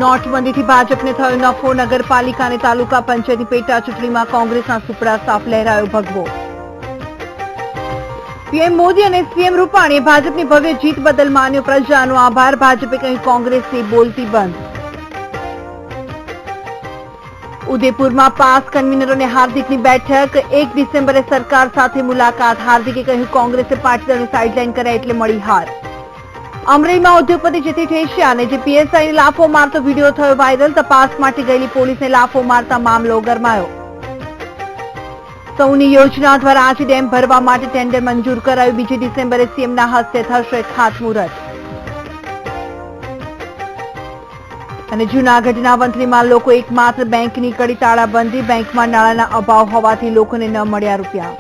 નોટબંધીથી ભાજપને થયો નફો. નગરપાલિકા અને તાલુકા પંચાયતની પેટા ચૂંટણીમાં કોંગ્રેસના સુપડા સાફ લહેરાયો ભગવો. પીએમ મોદી અને સીએમ રૂપાણીએ ભાજપની ભવ્ય જીત બદલ માન્યો પ્રજાનો આભાર. ભાજપે કહ્યું કોંગ્રેસની બોલતી બંધ. ઉદયપુરમાં પાસ કન્વીનરોને હાર્દિકની બેઠક. 1 ડિસેમ્બરે સરકાર સાથે મુલાકાત. હાર્દિકે કહ્યું કોંગ્રેસે પાટીદારોને સાઇડલાઇન કર્યા એટલે મળી હાર. અમરેલીમાં ઉદ્યોગપતિ જેથી ઠેસિયાને જે પીએસઆઈને લાફો મારતો વિડીયો થયો વાયરલ. તપાસ માટે ગયેલી પોલીસને લાફો મારતા મામલો ગરમાયો. સૌની યોજના દ્વારા આજે ડેમ ભરવા માટે ટેન્ડર મંજૂર કરાયું. 2 ડિસેમ્બરે સીએમના હસ્તે થશે ખાતમુહૂર્ત. અને જૂનાગઢના વંથલીમાં લોકો એકમાત્ર બેંકની કડી તાળાબંધી. બેંકમાં નાણાંના અભાવ હોવાથી લોકોને ન મળ્યા રૂપિયા.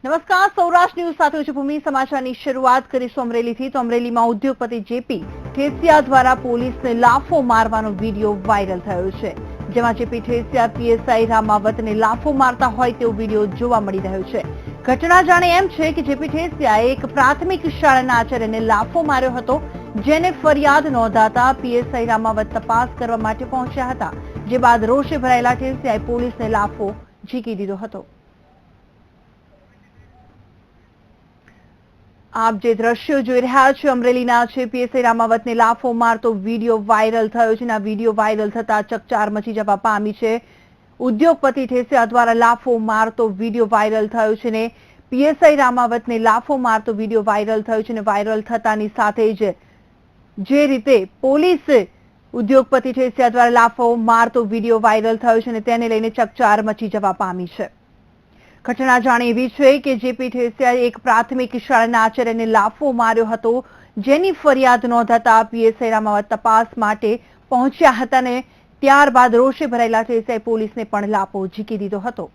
નમસ્કાર, સૌરાષ્ટ્ર ન્યૂઝ સાથે હું ભૂમિ. સમાચારની શરૂઆત કરીશું અમરેલીથી. તો અમરેલીમાં ઉદ્યોગપતિ જેપી ઠેસિયા દ્વારા પોલીસને લાફો મારવાનો વિડીયો વાયરલ થયો છે. જેમાં જેપી ઠેસિયા પીએસઆઈ રામાવતને લાફો મારતા હોય તેવો વિડીયો જોવા મળી રહ્યો છે. ઘટના જાણે એમ છે કે જેપી ઠેસિયાએ એક પ્રાથમિક શાળાના આચાર્યને લાફો માર્યો હતો, જેને ફરિયાદ નોંધાતા પીએસઆઈ રામાવત તપાસ કરવા માટે પહોંચ્યા હતા. જે બાદ રોષે ભરાયેલા ઠેસિયાએ પોલીસને લાફો ઝીકી દીધો હતો. આપ જે દ્રશ્યો જોઈ રહ્યા છો અમરેલીના છે. પીએસઆઈ રામાવતને લાફો મારતો વિડીયો વાયરલ થયો છે. આ વિડીયો વાયરલ થતા ચકચાર મચી જવા પામી છે. ઉદ્યોગપતિ ઠેસિયા દ્વારા લાફો મારતો વિડીયો વાયરલ થયો છે ને પીએસઆઈ રામાવતને લાફો મારતો વિડીયો વાયરલ થયો છે. ને વાયરલ થતાની સાથે જ જે રીતે પોલીસ ઉદ્યોગપતિ ઠેસિયા દ્વારા લાફો મારતો વિડીયો વાયરલ થયો છે ને તેને લઈને ચકચાર મચી જવા પામી છે. ઘટના જાણે એવી છે કે જેપી ઠેસિયાએ એક પ્રાથમિક શાળાના આચાર્યને લાફો માર્યો હતો, જેની ફરિયાદ નોંધાતા પીએસઆઈ રામાવત તપાસ માટે પહોંચ્યા હતા ને ત્યારબાદ રોષે ભરાયેલા ઠેસિયાએ પોલીસને પણ લાફો ઝીકી દીધો હતો.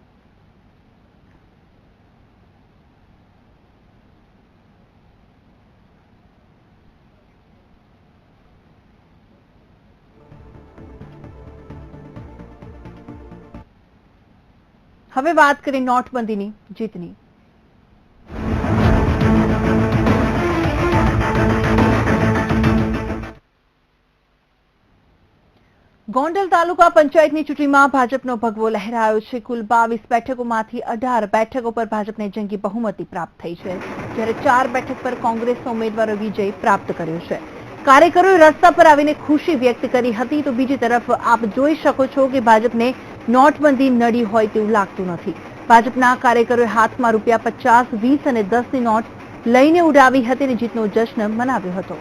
હવે વાત કરીએ નોટબંધીની જીતની. ગોંડલ તાલુકા પંચાયતની ચૂંટણીમાં ભાજપનો ભગવો લહેરાયો છે. કુલ 22 બેઠકોમાંથી 18 બેઠકો પર ભાજપને જંગી બહુમતી પ્રાપ્ત થઈ છે, જ્યારે 4 બેઠક પર કોંગ્રેસના ઉમેદવારો વિજય પ્રાપ્ત કર્યો છે. કાર્યકરોએ રસ્તા પર આવીને ખુશી વ્યક્ત કરી હતી. તો બીજી તરફ આપ જોઈ શકો છો કે ભાજપને નોટબંધી નડી હોય તેવું લાગતું નથી. ભાજપના કાર્યકરોએ હાથમાં રૂપિયા 50, 20 અને 10ની નોટ લઈને ઉડાવી હતી અને જીતનો જશ્ન મનાવ્યો હતો.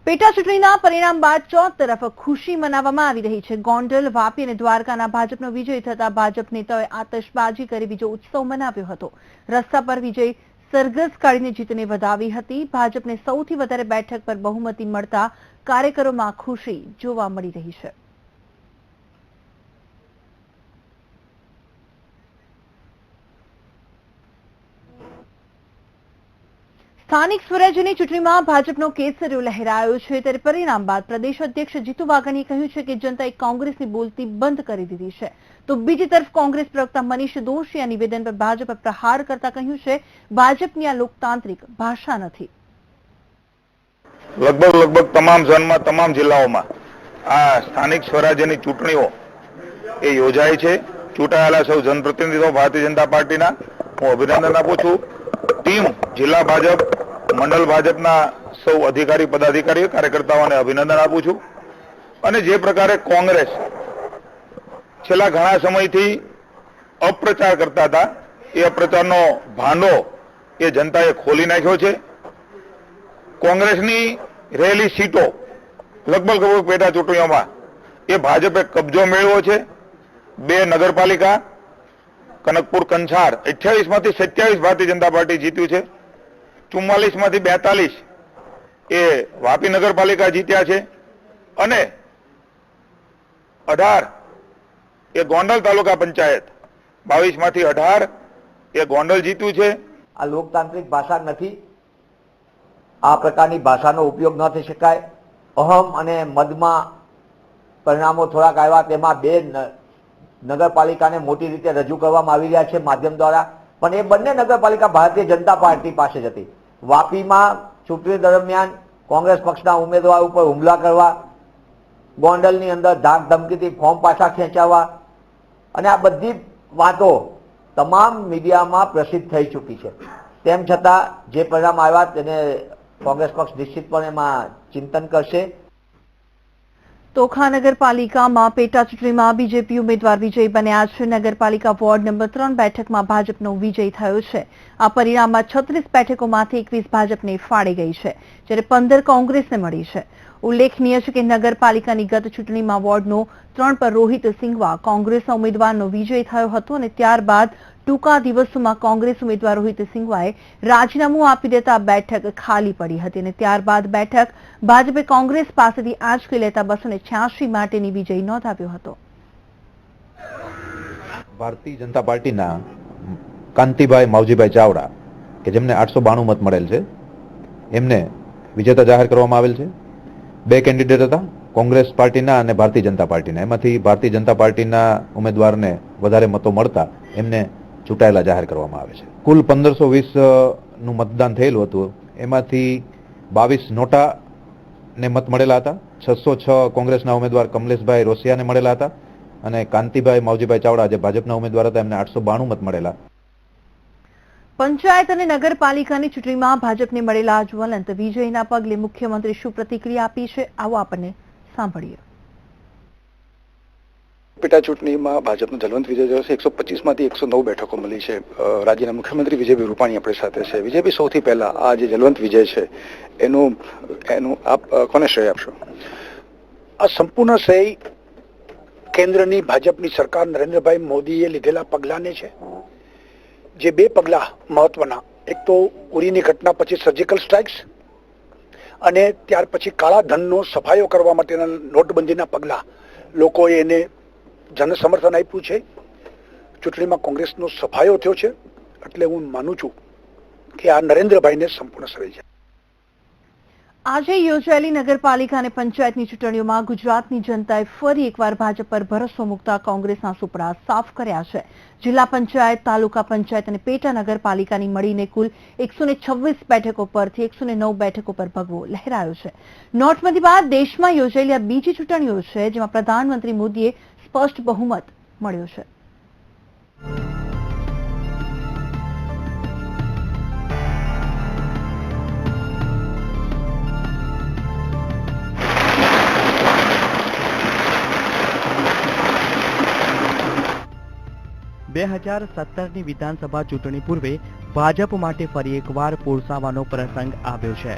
પેટા ચૂંટણીના પરિણામ બાદ ચોક તરફ ખુશી મનાવવામાં આવી રહી છે. ગોંડલ, વાપી અને દ્વારકાના ભાજપનો વિજય થતા ભાજપ નેતાઓએ આતશબાજી કરી બીજો ઉત્સવ મનાવ્યો હતો. રસ્તા પર વિજય સરઘસ કાઢીને જીતને વધાવી હતી. ભાજપને સૌથી વધારે બેઠક પર બહુમતી મળતા કાર્યકરોમાં ખુશી જોવા મળી રહી છે. સ્થાનિક સ્વરાજ્યની ચૂંટણીમાં ભાજપનો કેસરીયો લહેરાયો છે. ત્યારે પરિણામ બાદ પ્રદેશ અધ્યક્ષ જીતુ વાઘાણીએ કહ્યું છે કે જનતાએ કોંગ્રેસની બોલતી બંધ કરી દીધી છે. તો બીજી તરફ કોંગ્રેસ પ્રવક્તા મનીષ દોશીએ આ નિવેદન પર ભાજપ પર પ્રહાર કરતા કહ્યું છે ભાજપની આ લોકતાંત્રિક ભાષા નથી. લગભગ તમામ ઝોનમાં, તમામ જિલ્લાઓમાં આ સ્થાનિક સ્વરાજ્યની ચૂંટણીઓ એ યોજાય છે. ચૂંટાયેલા સૌ જનપ્રતિનિધિઓ ભારતીય જનતા પાર્ટીના હું અભિનંદન આપું છું. ટીમ, જિલ્લા ભાજપ, મંડળ ભાજપના સૌ અધિકારી, પદાધિકારીઓ, કાર્યકર્તાઓને અભિનંદન આપું છું. અને જે પ્રકારે કોંગ્રેસ છેલ્લા ઘણા સમયથી અપ્રચાર કરતા હતા, એ અપ્રચારનો ભાંડો એ જનતાએ ખોલી નાખ્યો છે. કોંગ્રેસની રહેલી સીટો લગભગ પેટા ચૂંટણીઓમાં એ ભાજપે કબજો મેળવ્યો છે. 2 નગરપાલિકા, કનકપુર, કંછાર 28 માંથી 27 ભારતીય જનતા પાર્ટી જીત્યું છે. 44 માંથી 42 એ વાપી નગરપાલિકા જીત્યા છે અને 18 એ ગોંડલ તાલુકા પંચાયત, 22 માંથી 18 એ ગોંડલ જીત્યું છે. આ લોકતાંત્રિક ભાષા નથી. આ પ્રકારની ભાષાનો ઉપયોગ ન થઈ શકાય. અહમ અને મદમાં પરિણામો થોડાક આવ્યા, તેમાં નગરપાલિકાને મોટી રીતે રજૂ કરવામાં આવી રહ્યા છે માધ્યમ દ્વારા, પણ એ બંને નગરપાલિકા ભારતીય જનતા પાર્ટી પાસે જ હતી. વાપીમાં ચૂંટણી દરમિયાન કોંગ્રેસ પક્ષના ઉમેદવાર ઉપર હુમલા કરવા, ગોંડલની અંદર ધાક ધમકીથી ફોર્મ પાછા ખેંચાવવા અને આ બધી વાતો તમામ મીડિયામાં પ્રસિદ્ધ થઈ ચૂકી છે. તેમ છતાં જે પરિણામ આવ્યા તેને કોંગ્રેસ પક્ષ નિશ્ચિતપણે એમાં ચિંતન કરશે. તોખા નગરપાલિકામાં પેટા ચૂંટણીમાં બીજેપી ઉમેદવાર વિજયી બન્યા છે. નગરપાલિકા વોર્ડ નંબર 3 બેઠકમાં ભાજપનો વિજય થયો છે. આ પરિણામમાં 36 બેઠકોમાંથી 21 ભાજપને ફાળે ગઈ છે, જ્યારે 15 કોંગ્રેસને મળી છે. ઉલ્લેખનીય છે કે નગરપાલિકાની ગત ચૂંટણીમાં વોર્ડનો 3 પર રોહિત સિંઘવા કોંગ્રેસના ઉમેદવારનો વિજય થયો હતો અને ત્યારબાદ ટૂંકા દિવસોમાં કોંગ્રેસ ઉમેદવાર રોહિત સિંઘવાએ રાજીનામું આપી દેતા બેઠક ખાલી પડી હતી અને ત્યારબાદ બેઠક ભાજપે કોંગ્રેસ પાસેથી આંચકી લેતા 286 માટેની વિજય નોંધાવ્યો હતો. ભારતીય જનતા પાર્ટીના કાંતિભાઈ માવજીભાઈ ચાવડા કે જેમને 892 મત મળેલ છે, એમને વિજેતા જાહેર કરવામાં આવેલ છે. 2 કેન્ડિડેટ હતા, કોંગ્રેસ પાર્ટીના અને ભારતીય જનતા પાર્ટીના. એમાંથી ભારતીય જનતા પાર્ટીના ઉમેદવારને વધારે મતો મળતા એમને ચૂંટાયેલા જાહેર કરવામાં આવે છે. કુલ 1520 નું મતદાન થયેલું હતું, એમાંથી 22 નોટા ને મત મળેલા હતા. 606 કોંગ્રેસના ઉમેદવાર કમલેશભાઈ રોસિયાને મળેલા હતા અને કાંતિભાઈ માવજીભાઈ ચાવડા જે ભાજપના ઉમેદવાર હતા એમને 892 મત મળેલા. પંચાયત અને નગરપાલિકાની ચૂંટણીમાં ભાજપને મળેલા જ્વલંત વિજયના પગલે મુખ્યમંત્રી શું પ્રતિક્રિયા આપી છે, આવો આપણને સાંભળીએ. પેટા ચૂંટણીમાં ભાજપનો જલવંત વિજય થયો છે. 125 માંથી 109 બેઠકો મળી છે. રાજ્યના મુખ્યમંત્રી વિજયભાઈ રૂપાણી આપણી સાથે છે. વિજયભાઈ, સૌથી પહેલા આ જે જલવંત વિજય છે એનું આપ કોને શ્રેય આપશો? આ સંપૂર્ણ શ્રેય કેન્દ્રની ભાજપની સરકાર નરેન્દ્રભાઈ મોદીએ લીધેલા પગલાંને છે. જે 2 પગલાં મહત્વના, એક તો ઉરીની ઘટના પછી સર્જિકલ સ્ટ્રાઇક્સ અને ત્યાર પછી કાળા ધનનો સફાયો કરવા માટેના નોટબંધીના પગલાં, લોકોએ એને જન સમર્થન આપ્યું છે. ચૂંટણીમાં કોંગ્રેસનો સફાયો થયો છે. એટલે હું માનું છું કે આ નરેન્દ્રભાઈને સંપૂર્ણ શ્રેય છે. આજે યોજાયેલી નગરપાલિકા અને પંચાયતની ચૂંટણીઓમાં ગુજરાતની જનતાએ ફરી એકવાર ભાજપ પર ભરોસો મૂકતા કોંગ્રેસના સુપડા સાફ કર્યા છે. જિલ્લા પંચાયત, તાલુકા પંચાયત અને પેટા નગરપાલિકાની મળીને કુલ 126 બેઠકો પરથી 109 બેઠકો પર ભગવો લહેરાયો છે. નોટબંધી બાદ દેશમાં યોજાયેલી આ બીજી ચૂંટણીઓ છે જેમાં પ્રધાનમંત્રી મોદીએ સ્પષ્ટ બહુમત મળ્યો છે. બે 2017ની વિધાનસભા ચૂંટણી પૂર્વે ભાજપ માટે ફરી એકવાર પોરસાવાનો પ્રસંગ આવ્યો છે.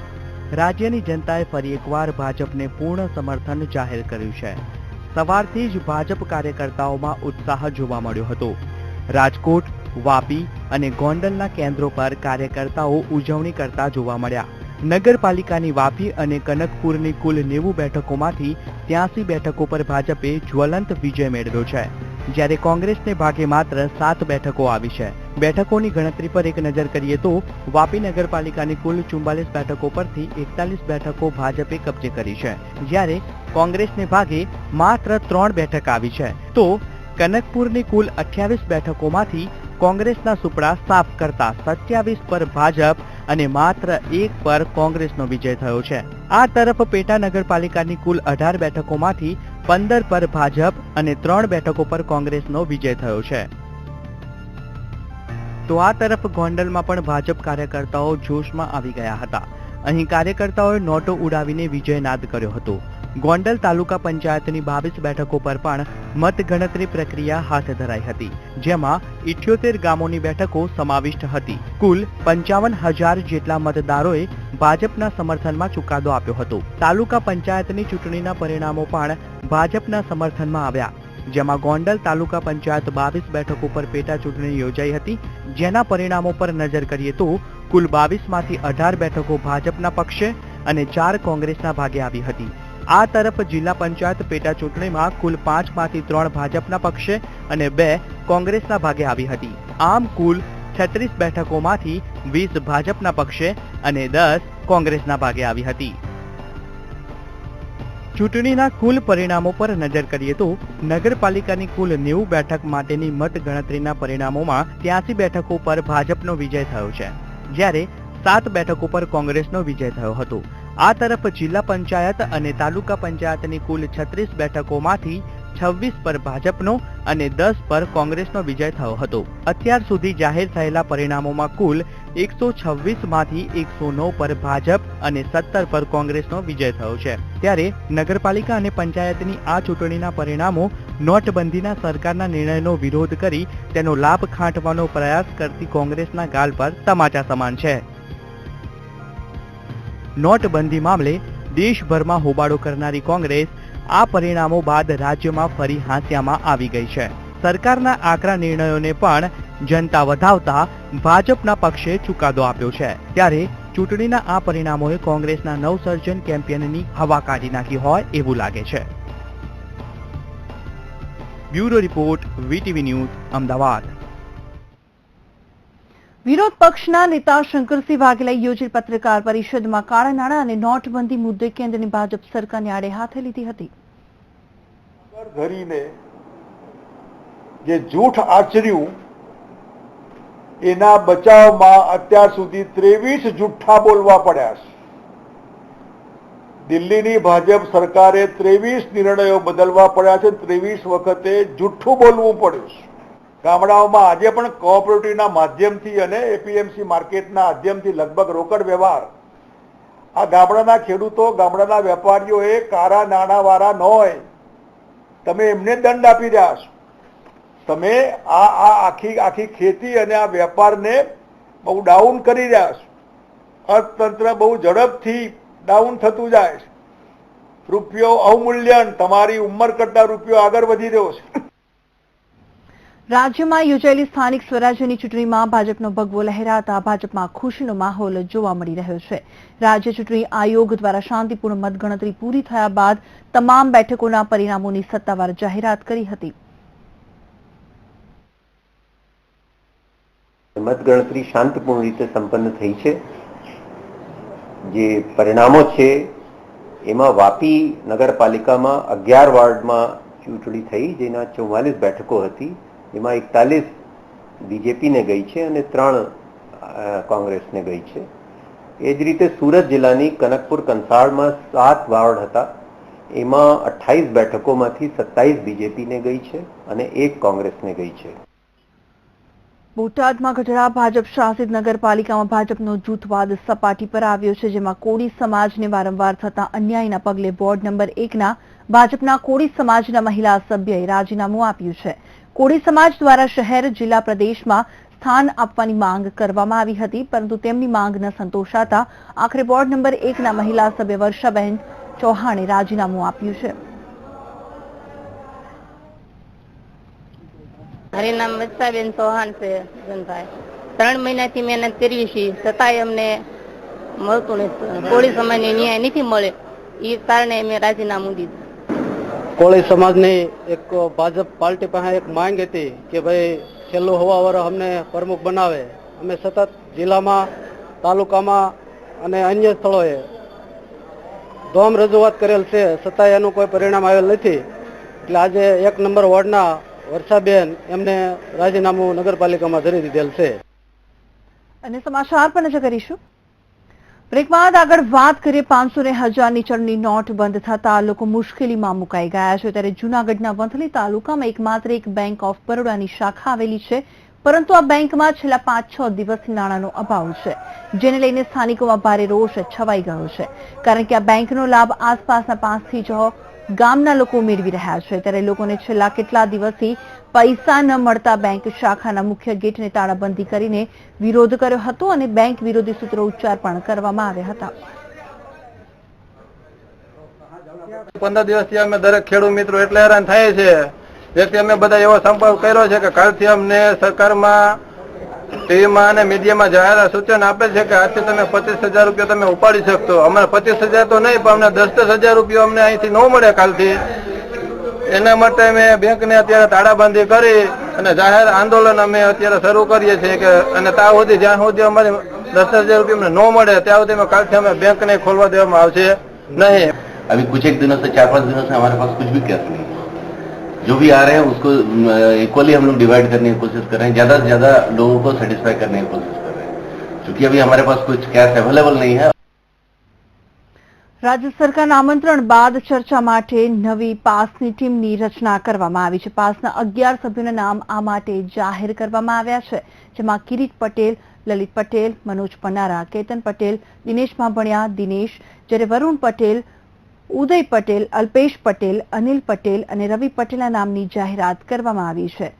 રાજ્યની જનતાએ ફરી એકવાર ભાજપને પૂર્ણ સમર્થન જાહેર કર્યું છે. સવારથી જ ભાજપ કાર્યકર્તાઓમાં ઉત્સાહ જોવા મળ્યો હતો. રાજકોટ, વાપી અને ગોંડલના કેન્દ્રો પર કાર્યકર્તાઓ ઉજવણી કરતા જોવા મળ્યા. નગરપાલિકાની વાપી અને કનકપુરની કુલ 90 બેઠકોમાંથી 83 બેઠકો પર ભાજપે જ્વલંત વિજય મેળવ્યો છે, જ્યારે કોંગ્રેસને ભાગે માત્ર 7 બેઠકો આવી છે. બેઠકોની ગણતરી પર એક નજર કરીએ તો વાપી નગરપાલિકાની કુલ 44 બેઠકો પરથી 41 બેઠકો ભાજપે કબજે કરી છે, જ્યારે કોંગ્રેસને ભાગે માત્ર 3 બેઠક આવી છે. તો કનકપુરની કુલ 28 બેઠકોમાંથી કોંગ્રેસના સુપડા સાફ કરતા 27 પર ભાજપ અને માત્ર 1 પર કોંગ્રેસનો વિજય થયો છે. આ તરફ પેટા નગરપાલિકાની કુલ 18 બેઠકોમાંથી 15 પર ભાજપ અને 3 બેઠકો પર કોંગ્રેસનો વિજય થયો છે. તો આ તરફ ગોંડલમાં પણ ભાજપ કાર્યકર્તાઓ જોશમાં આવી ગયા હતા. અહીં કાર્યકર્તાઓએ નોટો ઉડાવીને વિજયનાદ કર્યો હતો. ગોંડલ તાલુકા પંચાયતની 22 બેઠકો પર પણ મતગણતરી પ્રક્રિયા હાથ ધરાઈ હતી, જેમાં 78 ગામોની બેઠકો સમાવિષ્ટ હતી. કુલ 55,000 જેટલા મતદારોએ ભાજપના સમર્થનમાં ચુકાદો આપ્યો હતો. તાલુકા પંચાયતની ચૂંટણીના પરિણામો પણ ભાજપના સમર્થનમાં આવ્યા, જેમાં ગોંડલ તાલુકા પંચાયત 22 બેઠકો પર પેટા ચૂંટણી યોજાઈ હતી, જેના પરિણામો પર નજર કરીએ તો કુલ 22 માંથી 18 બેઠકો ભાજપના પક્ષે અને 4 કોંગ્રેસના ભાગે આવી હતી. આ તરફ જિલ્લા પંચાયત પેટા ચૂંટણીમાં કુલ 5 માંથી 3 ભાજપના પક્ષે અને 2 કોંગ્રેસના ભાગે આવી હતી. આમ કુલ 36 બેઠકોમાંથી 20 ભાજપના પક્ષે અને 10 કોંગ્રેસના ભાગે આવી હતી. ચૂંટણીના કુલ પરિણામો પર નજર કરીએ તો નગરપાલિકાની કુલ 90 બેઠક માટેની મતગણતરીના પરિણામોમાં 83 બેઠકો પર ભાજપનો વિજય થયો છે, જ્યારે 7 બેઠકો પર કોંગ્રેસનો વિજય થયો હતો. આ તરફ જિલ્લા પંચાયત અને તાલુકા પંચાયતની કુલ 36 બેઠકોમાંથી 26 પર ભાજપનો અને 10 પર કોંગ્રેસનો વિજય થયો હતો. અત્યાર સુધી જાહેર થયેલા પરિણામોમાં કુલ 126 માંથી 109 પર ભાજપ અને 17 પર કોંગ્રેસનો વિજય થયો છે. ત્યારે નગરપાલિકા અને પંચાયતની આ ચૂંટણીના પરિણામો નોટબંધીના સરકારના નિર્ણયનો વિરોધ કરી તેનો લાભ ખાંટવાનો પ્રયાસ કરતી કોંગ્રેસના ગાલ પર તમાચા સમાન છે. નોટબંધી મામલે દેશભરમાં હોબાળો કરનારી કોંગ્રેસ આ પરિણામો બાદ રાજ્યમાં ફરી હાંસિયામાં આવી ગઈ છે. સરકારના આકરા નિર્ણયોને પણ જનતા વધાવતા ભાજપના પક્ષે ચુકાદો આપ્યો છે. ત્યારે ચૂંટણીના આ પરિણામોએ કોંગ્રેસના નવસર્જન કેમ્પેનની હવા કાઢી નાખી હોય એવું લાગે છે. Bureau report, VTV news, Ahmedabad. વિરોધ પક્ષના નેતા શંકરસિંહ વાઘેલાએ યોજેલ પત્રકાર પરિષદમાં કાળા નાણાં અને નોટબંધી મુદ્દે કેન્દ્રની ભાજપ સરકારને આડે હાથે લીધી હતી. ધરીને જે જૂઠ આચર્યું એના બચાવમાં અત્યાર સુધી 23 જૂઠ્ઠા બોલવા પડ્યા છે. દિલ્હીની ભાજપ સરકારે 23 નિર્ણયો બદલવા પડ્યા છે. 23 વખતે જૂઠ્ઠું બોલવું પડ્યું છે. ગામડાઓમાં આજે પણ કોઓપરેટિવના માધ્યમથી અને એપીએમસી માર્કેટના માધ્યમથી લગભગ રોકડ વ્યવહાર આ ગામડાના ખેડૂતો, ગામડાના વેપારીઓએ કાળા નાણાંવાળા ન હોય, તમે એમને દંડ આપી રહ્યા છો. તમે આ આખી ખેતી અને આ વેપારને બહુ ડાઉન કરી રહ્યા છો. અર્થતંત્ર બહુ ઝડપથી ડાઉન થતું જાય છે. રૂપિયો અવમૂલ્યન, તમારી ઉંમર કરતા રૂપિયો આગળ વધી રહ્યો છે. રાજ્યમાં યોજાયેલી સ્થાનિક સ્વરાજ્યની ચૂંટણીમાં ભાજપનો ભગવો લહેરાતા ભાજપમાં ખુશીનો માહોલ જોવા મળી રહ્યો છે. રાજ્ય ચૂંટણી આયોગ દ્વારા શાંતિપૂર્ણ મતગણતરી પૂરી થયા બાદ તમામ બેઠકોના પરિણામોની સત્તાવાર જાહેરાત કરી હતી. મતગણતરી શાંતિપૂર્ણ રીતે સંપન્ન થઈ છે. જે પરિણામો છે એમાં વાપી નગરપાલિકામાં 11 વોર્ડમાં ચૂંટણી થઈ, જેના 44 બેઠકો હતી. એમાં 41 બીજેપીને ગઈ છે અને 3 કોંગ્રેસને ગઈ છે. એ જ રીતે સુરત જિલ્લાની કનકપુર કંસાળમાં 7 વોર્ડ હતા. એમાં 28 બેઠકોમાંથી 27 બીજેપીને ગઈ છે અને 1 કોંગ્રેસને ગઈ છે. બોટાદમાં ગઢડા ભાજપ શાસિત નગરપાલિકામાં ભાજપનો જૂથવાદ સપાટી પર આવ્યો છે, જેમાં કોળી સમાજને વારંવાર થતા અન્યાયના પગલે વોર્ડ નંબર 1ના ભાજપના કોળી સમાજના મહિલા સભ્યએ રાજીનામું આપ્યું છે. કોળી સમાજ દ્વારા શહેર, જિલ્લા, પ્રદેશમાં સ્થાન આપવાની માંગ કરવામાં આવી હતી, પરંતુ તેમની માંગ ન સંતોષાતા આખરે વોર્ડ નંબર 1ના મહિલા સભ્ય વર્ષાબહેન ચૌહાણે રાજીનામું આપ્યું છે. મારું નામ વર્ષાબેન ચૌહાણ છે. જનભાઈ 3 મહિનાથી મહેનત કરી છે, છતાંય અમને મળતું નથી. કોળી સમાજને ન્યાય નથી મળે, એ કારણે અમે રાજીનામું દીધું. કોળી સમાજની એક ભાજપ પાર્ટી પાસે એક માંગ હતી કે ભાઈ છેલ્લું હવા વર્ષ અમને પ્રમુખ બનાવે. અમે સતત જિલ્લામાં, તાલુકામાં અને અન્ય સ્થળોએ ધોમ રજૂઆત કરેલ છે, છતાંય એનું કોઈ પરિણામ આવેલ નથી. એટલે આજે 1 નંબર વોર્ડના વર્ષાબેન એમને રાજીનામું નગરપાલિકામાં ધરી દીધેલ છે. અને સમાચાર પર નજર કરીશું. બ્રેક બાદ આગળ વાત કરીએ 500 અને 1000ની ચલણી નોટ બંધ થતા લોકો મુશ્કેલીમાં મુકાઈ ગયા છે. ત્યારે જૂનાગઢના વંથલી તાલુકામાં એકમાત્ર એક બેંક ઓફ બરોડાની શાખા આવેલી છે, પરંતુ આ બેંકમાં છેલ્લા 5-6 દિવસથી નાણાંનો અભાવ છે, જેને લઈને સ્થાનિકોમાં ભારે રોષ છવાઈ ગયો છે. કારણ કે આ બેંકનો લાભ આસપાસના 5 થી 6 ગામના લોકો મેળવી રહ્યા છે. ત્યારે લોકોને છેલ્લા કેટલા દિવસથી પૈસા ન મળતા બેંક શાખાના મુખ્ય ગેટને તાળાબંધી કરીને વિરોધ કર્યો હતો અને બેંક વિરોધી સૂત્રોચ્ચાર પણ કરવામાં આવ્યા હતા. 15 દિવસથી અમે દરેક ખેડૂત મિત્રો એટલે હેરાન થાય છે. જેથી અમે બધા એવો સંપર્ક કર્યો છે કે કાલથી અમને સરકારમાં, ટીવીમાં અને મીડિયામાં જાહેર સૂચન આપે છે કે આજથી તમે 25,000 રૂપિયા તમે ઉપાડી શકશો. અમારે 25,000 તો નહીં, પણ અમને 10,000 રૂપિયા અમને અહીંથી ન મળે કાલથી. એના માટે અમે બેંકને અત્યારે તાળાબંધી કરી અને જાહેર આંદોલન અમે અત્યારે શરૂ કરીએ છીએ કે અને ત્યાં સુધી જ્યાં સુધી અમારે 10,000 રૂપિયા અમને ન મળે ત્યાં સુધી કાલથી અમે બેંકને ખોલવા દેવામાં આવશે નહીં. अभी कुछ एक दिनों से 4-5 दिनों से हमारे पास कुछ भी कैश नहीं है। जो भी आ रहे हैं उसको इक्वली हम लोग डिवाइड करने की कोशिश कर रहे हैं, ज्यादा से ज्यादा लोगों को सेटिस्फाई करने की कोशिश कर रहे हैं, क्योंकि अभी हमारे पास कुछ कैश अवेलेबल नहीं है। રાજ્ય સરકારના આમંત્રણ બાદ ચર્ચા માટે નવી પાસની ટીમની રચના કરવામાં આવી છે. પાસના 11 સભ્યોના નામ આ માટે જાહેર કરવામાં આવ્યા છે, જેમાં કિરીટ પટેલ, લલિત પટેલ, મનોજ પનારા, કેતન પટેલ, દિનેશ ભાંભણિયા, દિનેશ, જ્યારે વરુણ પટેલ, ઉદય પટેલ, અલ્પેશ પટેલ, અનિલ પટેલ અને રવિ પટેલના નામની જાહેરાત કરવામાં આવી છે.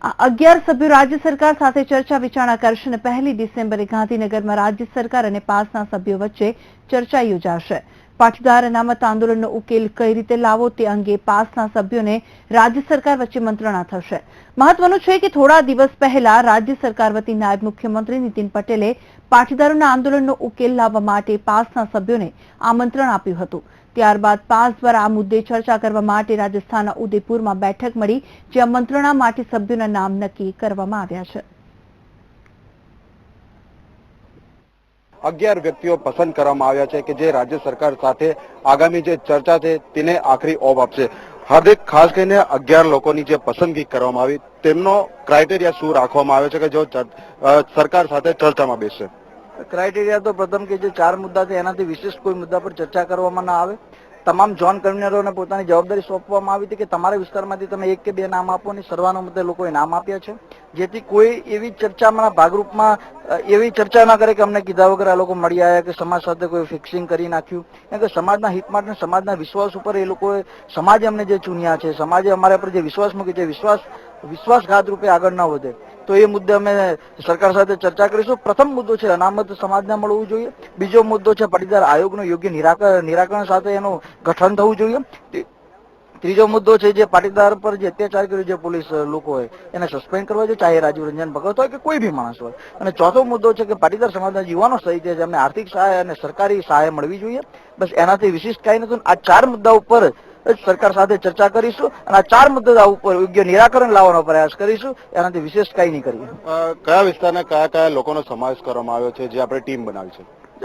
આ 11 સભ્યો રાજ્ય સરકાર સાથે ચર્ચા વિચારણા કરશે અને 1 ડિસેમ્બરે ગાંધીનગરમાં રાજ્ય સરકાર અને પાસના સભ્યો વચ્ચે ચર્ચા યોજાશે. પાટીદાર અનામત આંદોલનનો ઉકેલ કઈ રીતે લાવવો તે અંગે પાસના સભ્યોને રાજ્ય સરકાર વચ્ચે મંત્રણા થશે. મહત્વનું છે કે થોડા દિવસ પહેલા રાજ્ય સરકાર વતી નાયબ મુખ્યમંત્રી નીતિન પટેલે પાટીદારોના આંદોલનનો ઉકેલ લાવવા માટે પાસના સભ્યોને આમંત્રણ આપ્યું હતું. ત્યારબાદ પાસ દ્વારા આ મુદ્દે ચર્ચા કરવા માટે રાજસ્થાનના ઉદયપુરમાં બેઠક મળી, જ્યાં મંત્રણા માટે સભ્યોના નામ નક્કી કરવામાં આવ્યા છે. 11 વ્યક્તિઓ પસંદ કરવામાં આવ્યા છે કે જે રાજ્ય સરકાર સાથે આગામી જે ચર્ચા છે તેને આખરી ઓપ આપશે. હાર્દિક, ખાસ કરીને 11 લોકોની જે પસંદગી કરવામાં આવી તેમનો ક્રાઇટેરિયા શું રાખવામાં આવ્યો છે કે જો સરકાર સાથે ચર્ચામાં બેસશે? ક્રાઇટેરિયા તો પ્રથમ કે જે 4 મુદ્દા છે એનાથી વિશેષ કોઈ મુદ્દા પર ચર્ચા કરવામાં ના આવે. તમામ ઝોન કન્વીનરોને પોતાની જવાબદારી સોંપવામાં આવી હતી કે તમારા વિસ્તારમાંથી તમે 1 કે 2 નામ આપો અને સર્વાનુમતે લોકોએ નામ આપ્યા છે, જેથી કોઈ એવી ચર્ચાના ભાગરૂપમાં એવી ચર્ચા ના કરે કે અમને કીધા વગર આ લોકો મળી આવ્યા કે સમાજ સાથે કોઈ ફિક્સિંગ કરી નાખ્યું. કેમ કે સમાજના હિત માટે સમાજના વિશ્વાસ ઉપર એ લોકોએ સમાજે અમને જે ચૂન્યા છે, સમાજે અમારા પર જે વિશ્વાસ મૂકી છે, વિશ્વાસઘાત રૂપે આગળ ન વધે તો એ મુદ્દે અમે સરકાર સાથે ચર્ચા કરીશું. પ્રથમ મુદ્દો છે અનામત સમાજને મળવું જોઈએ. બીજો મુદ્દો છે પાટીદાર આયોગનું યોગ્ય નિરાકરણ સાથે એનું ગઠન થવું જોઈએ. ત્રીજો મુદ્દો છે જે પાટીદાર પર જે અત્યાચાર કર્યો જે પોલીસ લોકોએ એને સસ્પેન્ડ કરવા જોઈએ, ચાહે રાજીવ રંજન ભગત હોય કે કોઈ બી માણસ હોય. અને ચોથો મુદ્દો છે કે પાટીદાર સમાજના યુવાનો સહિત છે એમને આર્થિક સહાય અને સરકારી સહાય મળવી જોઈએ. બસ એનાથી વિશિષ્ટ કઈ નથી. આ 4 મુદ્દા ઉપર સરકાર સાથે ચર્ચા કરીશું અને આ 4 મુદ્દા ઉપર યોગ્ય નિરાકરણ લાવવાનો પ્રયાસ કરીશું. એનાથી વિશેષ કઈ નહીં કરીએ. કયા વિસ્તારના કયા લોકોનો સમાવેશ કરવામાં આવ્યો છે જે આપણે ટીમ બનાવી છે?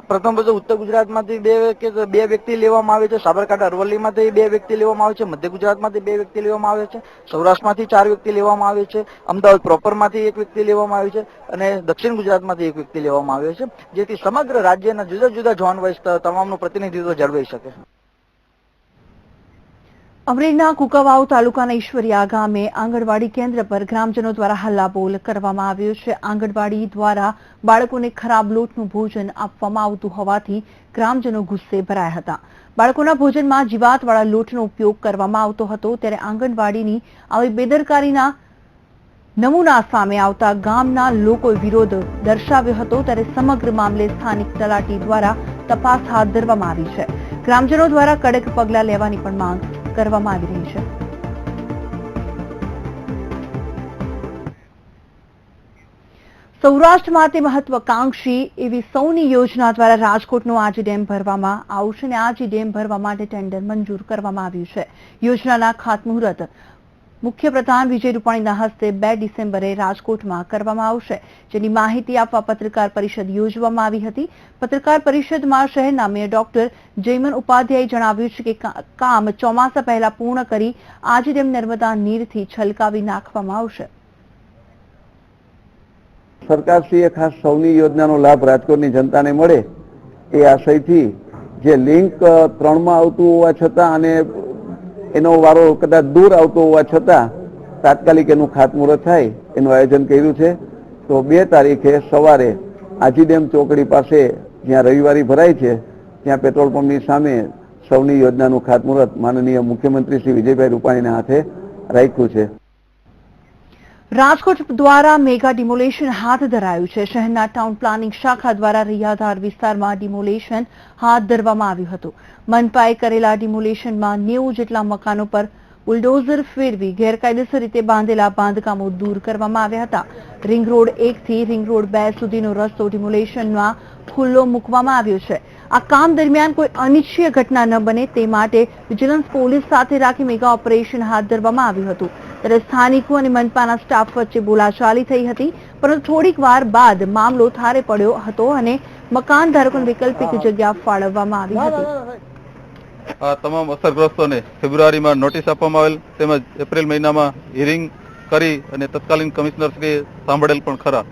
પ્રથમ બધું ઉત્તર ગુજરાતમાંથી 2 વ્યક્તિ લેવામાં આવે છે, સાબરકાંઠા અરવલ્લીમાંથી 2 વ્યક્તિ લેવામાં આવે છે, મધ્ય ગુજરાતમાંથી 2 વ્યક્તિ લેવામાં આવે છે, સૌરાષ્ટ્રમાંથી 4 વ્યક્તિ લેવામાં આવે છે, અમદાવાદ પ્રોપરમાંથી 1 વ્યક્તિ લેવામાં આવે છે અને દક્ષિણ ગુજરાતમાંથી 1 વ્યક્તિ લેવામાં આવે છે, જેથી સમગ્ર રાજ્યના જુદા જુદા ઝોન વાઇઝ તમામનું પ્રતિનિધિત્વ જળવાઈ શકે. અમરેલીના કુંકાવાવ તાલુકાના ઈશ્વરિયા ગામે આંગણવાડી કેન્દ્ર પર ગ્રામજનો દ્વારા હલ્લાબોલ કરવામાં આવ્યો છે. આંગણવાડી દ્વારા બાળકોને ખરાબ લોટનું ભોજન આપવામાં આવતું હોવાથી ગ્રામજનો ગુસ્સે ભરાયા હતા. બાળકોના ભોજનમાં જીવાતવાળા લોટનો ઉપયોગ કરવામાં આવતો હતો, ત્યારે આંગણવાડીની આવી બેદરકારીના નમૂના સામે આવતા ગામના લોકોએ વિરોધ દર્શાવ્યો હતો. ત્યારે સમગ્ર મામલે સ્થાનિક તલાટી દ્વારા તપાસ હાથ ધરવામાં આવી છે. ગ્રામજનો દ્વારા કડક પગલાં લેવાની પણ માંગ કરવામાં આવી રહી છે. સૌરાષ્ટ્ર માટે મહત્વાકાંક્ષી એવી સૌની યોજના દ્વારા રાજકોટનો આજી ડેમ ભરવામાં આવશે અને આજી ડેમ ભરવા માટે ટેન્ડર મંજૂર કરવામાં આવ્યું છે. યોજનાના ખાતમુહૂર્ત મુખ્યપ્રધાન વિજય રૂપાણીના હસ્તે 2 ડિસેમ્બરે રાજકોટમાં કરવામાં આવશે, જેની માહિતી આપવા પત્રકાર પરિષદ યોજવામાં આવી હતી. પત્રકાર પરિષદમાં શહેરના મેયર ડોક્ટર જયમન ઉપાધ્યાયે જણાવ્યું છે કે કામ ચોમાસા પહેલા પૂર્ણ કરી આજી ડેમ નર્મદા નીરથી છલકાવી નાખવામાં આવશે. સરકારશ્રીએ ખાસ સૌની યોજનાનો લાભ રાજકોટની જનતાને મળે એ આશયથી જે લિંક 3માં આવતું હોવા છતાં અને એનો વારો કદાચ દૂર આવતો હોવા છતાં તાત્કાલિક એનું ખાતમુહૂર્ત થાય એનું આયોજન કર્યું છે. તો 2 તારીખે સવારે આજી ડેમ ચોકડી પાસે જ્યાં રવિવારી ભરાય છે ત્યાં પેટ્રોલ પંપની સામે સૌની યોજનાનું ખાતમુહૂર્ત માનનીય મુખ્યમંત્રી શ્રી વિજયભાઈ રૂપાણીના હાથે રાખ્યું છે. રાજકોટ દ્વારા મેગા ડિમોલેશન હાથ ધરાયું છે. શહેરના ટાઉન પ્લાનિંગ શાખા દ્વારા રૈયાધાર વિસ્તારમાં ડિમોલેશન હાથ ધરવામાં આવ્યું હતું. મનપાએ કરેલા ડિમોલેશનમાં 90 જેટલા મકાનો પર બુલડોઝર ફેરવી ગેરકાયદેસર રીતે બાંધેલા બાંધકામો દૂર કરવામાં આવ્યા હતા. રિંગ રોડ 1 થી રિંગ રોડ 2 સુધીનો રસ્તો ડિમોલેશનમાં ખુલ્લો મૂકવામાં આવ્યો છે. આ કામ દરમિયાન કોઈ અનિચ્છનીય ઘટના ન બને તે માટે વિજિલન્સ પોલીસ સાથે રાખી મેગા ઓપરેશન હાથ ધરવામાં આવ્યું હતું. ત્યારે સ્થાનિકો અને મનપાના સ્ટાફ વચ્ચે બોલાચાલી થઈ હતી, પરંતુ થોડીક વાર બાદ મામલો થારે પડ્યો હતો અને મકાન ધારકોને વૈકલ્પિક જગ્યા ફાળવવામાં આવી હતી. આ તમામ અસરગ્રસ્તોને ફેબ્રુઆરીમાં નોટિસ આપવામાં આવેલ તેમજ એપ્રિલ મહિનામાં હિયરિંગ કરી અને તત્કાલીન કમિશનરશ્રીએ સાંભળેલ પણ ખરા.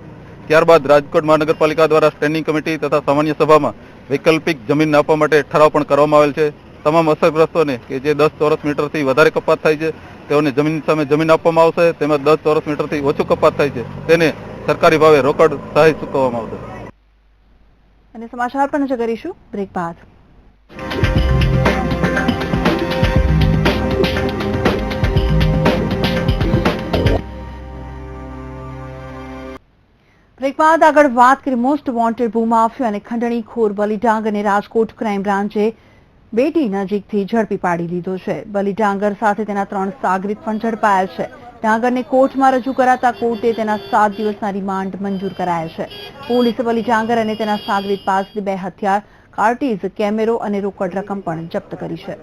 ત્યારબાદ રાજકોટ મહાનગરપાલિકા દ્વારા સ્ટેન્ડિંગ કમિટી તથા સામાન્ય સભામાં વૈકલ્પિક જમીન આપવા માટે ઠરાવ પણ કરવામાં આવેલ છે. તમામ અસરગ્રસ્તોને કે જે 10 ચોરસ મીટરથી વધારે કપાત થાય છે તેઓને જમીન સામે જમીન આપવામાં આવશે, તેમજ 10 ચોરસ મીટરથી ઓછું કપાત થાય છે તેને સરકારી ભાવે રોકડ સહાય ચૂકવવામાં આવશે. અને સમાચાર પર નજર કરીશું બ્રેક બાદ. બ્રેક બાદ આગળ વાત કરી મોસ્ટ વોન્ટેડ ભૂમાફિયા અને ખંડણીખોર બલી ડાંગરને રાજકોટ ક્રાઇમ બ્રાન્ચે બેટી નજીકથી ઝડપી પાડી લીધો છે. બલી ડાંગર સાથે તેના 3 સાગરીત પણ ઝડપાયા છે. ડાંગરને કોર્ટમાં રજૂ કરાતા કોર્ટે તેના 7 દિવસના રિમાન્ડ મંજૂર કરાયા છે. પોલીસે બલી ડાંગર અને તેના સાગરીત પાસેથી 2 હથિયાર, કાર્ટીઝ, કેમેરો અને રોકડ રકમ પણ જપ્ત કરી છે.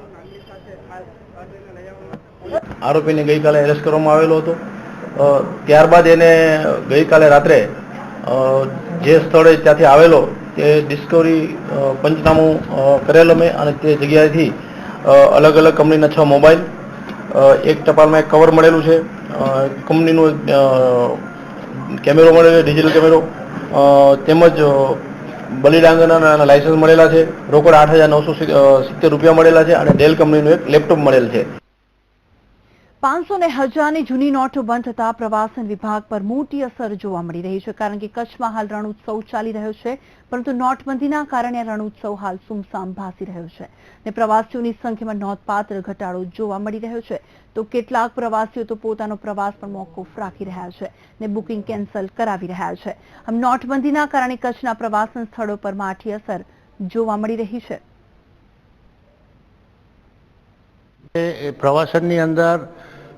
આરોપીને ગઈકાલે એરેસ્ટ કરવામાં આવેલો હતો. ત્યારબાદ એને ગઈકાલે રાત્રે જે સ્થળે ત્યાંથી આવેલો તે ડિસ્કવરી પંચનામું કરેલો મેં અને તે જગ્યાએથી અલગ અલગ કંપનીના 6 મોબાઈલ, એક ટપાલમાં એક કવર મળેલું છે, કંપનીનો કેમેરો મળેલો, ડિજિટલ કેમેરો, તેમજ બલી ડાંગરના લાયસન્સ મળેલા છે, રોકડ 8,970 રૂપિયા મળેલા છે અને ડેલ કંપનીનું એક લેપટોપ મળેલ છે. 500 અને 1000ની જૂની નોટો બંધ થતા પ્રવાસન વિભાગ પર મોટી અસર જોવા મળી રહી છે, કારણ કે કચ્છમાં હાલ રણોત્સવ ચાલી રહ્યો છે, પરંતુ નોટબંધીના કારણે રણોત્સવ હાલ સુમસામ ભાસી રહ્યો છે અને પ્રવાસીઓની સંખ્યામાં નોંધપાત્ર ઘટાડો જોવા મળી રહ્યો છે. તો કેટલાક પ્રવાસીઓ તો પોતાનો પ્રવાસ પણ મોકૂફ રાખી રહ્યા છે અને બુકિંગ કેન્સલ કરાવી રહ્યા છે. આમ નોટબંધીના કારણે કચ્છના પ્રવાસન સ્થળો પર માઠી અસર જોવા મળી રહી છે. પ્રવાસનની અંદર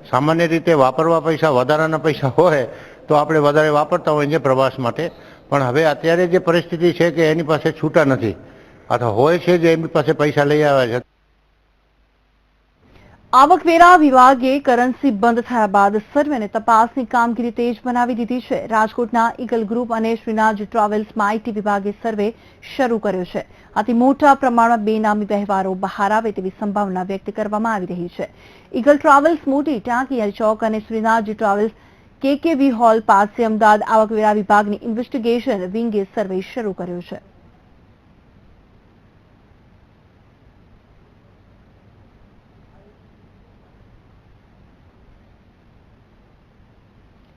સામાન્ય રીતે વાપરવા પૈસા, વધારાના પૈસા હોય તો આપણે વધારે વાપરતા હોઈએ છીએ પ્રવાસ માટે, પણ હવે અત્યારે જે પરિસ્થિતિ છે કે એની પાસે છૂટા નથી, અથવા હોય છે જે એની પાસે પૈસા લઈ આવે છે. આવકવેરા વિભાગે કરન્સી બંધ થયા બાદ સર્વે અને તપાસની કામગીરી તેજ બનાવી દીધી છે. રાજકોટના ઈગલ ગ્રુપ અને શ્રીનાથ ટ્રાવેલ્સમાં આઈટી વિભાગે સર્વે શરૂ કર્યો છે. આથી મોટા પ્રમાણમાં બેનામી વ્યવહારો બહાર આવે તેવી સંભાવના વ્યક્ત કરવામાં આવી રહી છે. ઈગલ ટ્રાવેલ્સ મોટી ટાંકી ચોક અને શ્રીનાથ ટ્રાવેલ્સ કેકેવી હોલ પાસે અમદાવાદ આવકવેરા વિભાગની ઇન્વેસ્ટિગેશન વિંગે સર્વે શરૂ કર્યો છે.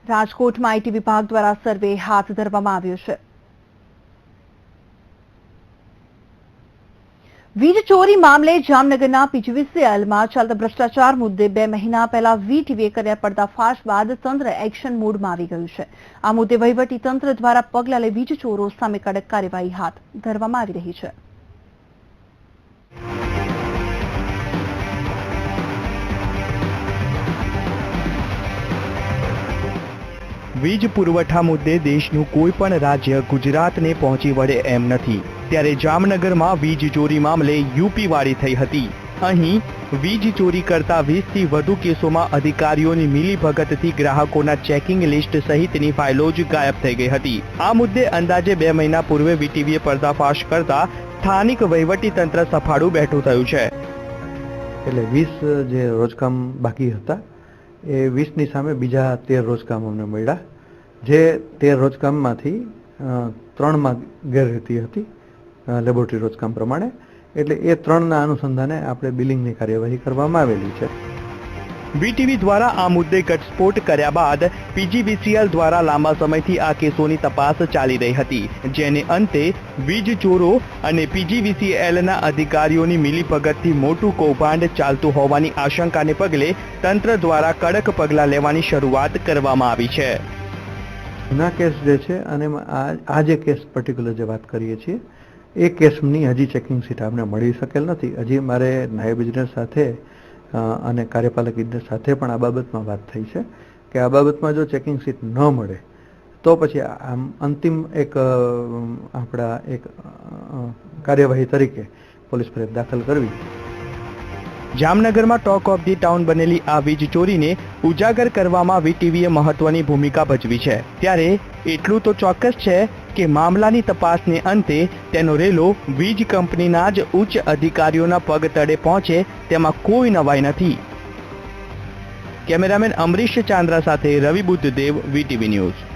રાજકોટમાં આઈટી વિભાગ દ્વારા સર્વે હાથ ધરવામાં આવ્યો છે. વીજ ચોરી મામલે જામનગરના પીજીવીસીએલમાં ચાલતા ભ્રષ્ટાચાર મુદ્દે 2 મહિના પહેલા વીટીવીએ કર્યા પર્દાફાશ બાદ તંત્ર એક્શન મોડમાં આવી ગયું છે. આ મુદ્દે વહીવટી તંત્ર દ્વારા પગલાં લઈ વીજ ચોરો સામે કડક કાર્યવાહી હાથ ધરવામાં આવી રહી છે. વીજ પુરવઠા મુદ્દે દેશનું કોઈ પણ રાજ્ય ગુજરાતને પહોંચી વળે એમ નથી, ત્યારે જામનગરમાં વીજ ચોરી મામલે યુપીવાળી થઈ હતી. અહીં વીજ ચોરી કરતા 20થી વધુ કેસોમાં અધિકારીઓની મિલીભગતથી ગ્રાહકોના ચેકિંગ લિસ્ટ સહિતની ફાઇલો જ ગાયબ થઈ ગઈ હતી. આ મુદ્દે અંદાજે 2 મહિના પૂર્વે વીટીવીએ પર્દાફાશ કરતા સ્થાનિક વહીવટી તંત્ર સફાળું બેઠું થયું છે. એટલે 20 જે રોજકામ બાકી હતા એ 20ની સામે બીજા 13 રોજકામ અમને મળ્યા, જે 13 રોજકામમાંથી 3માં ગેરરીતિ હતી લેબોરેટરી રોજકામ પ્રમાણે, એટલે એ 3ના અનુસંધાને આપણે બિલિંગની કાર્યવાહી કરવામાં આવેલી છે. વીટીવી દ્વારા આ મુદ્દે ઘટસ્ફોટ કર્યા બાદ પીજીવીસીએલ દ્વારા લાંબા સમયથી આ કેસોની તપાસ ચાલી રહી હતી, જેને અંતે વીજ ચોરો અને પીજીવીસીએલના અધિકારીઓની મિલીભગતથી મોટું કૌભાંડ ચાલતું હોવાની આશંકાને પગલે તંત્ર દ્વારા કડક પગલાં લેવાની શરૂઆત કરવામાં આવી છે. જૂના કેસ જે છે અને આ જે કેસ પર્ટિક્યુલર જે વાત કરીએ છીએ એ કેસની હજી ચેકિંગ સીટ આપણે મળી શકેલ નથી. હજી મારે નાયબ ઇજનેર સાથે અને કાર્યપાલક ઇજનેર સાથે પણ આ બાબતમાં વાત થઈ છે કે આ બાબતમાં જો ચેકિંગ સીટ ન મળે તો પછી આમ અંતિમ એક આપણા એક કાર્યવાહી તરીકે પોલીસ ફરિયાદ દાખલ કરવી. જામનગરમાં ટોક ઓફ ધી ટાઉન બનેલી આ વીજ ચોરીને ઉજાગર કરવામાં વીટીવીએ મહત્વની ભૂમિકા ભજવી છે. ત્યારે એટલું તો ચોક્કસ છે કે મામલાની તપાસને અંતે તેનો રેલો વીજ કંપનીના જ ઉચ્ચ અધિકારીઓના પગ તળે પહોંચે તેમાં કોઈ નવાઈ નથી. કેમેરામેન અમરીશ ચાંદ્રા સાથે રવિ બુદ્ધદેવ, વીટીવી ન્યૂઝ.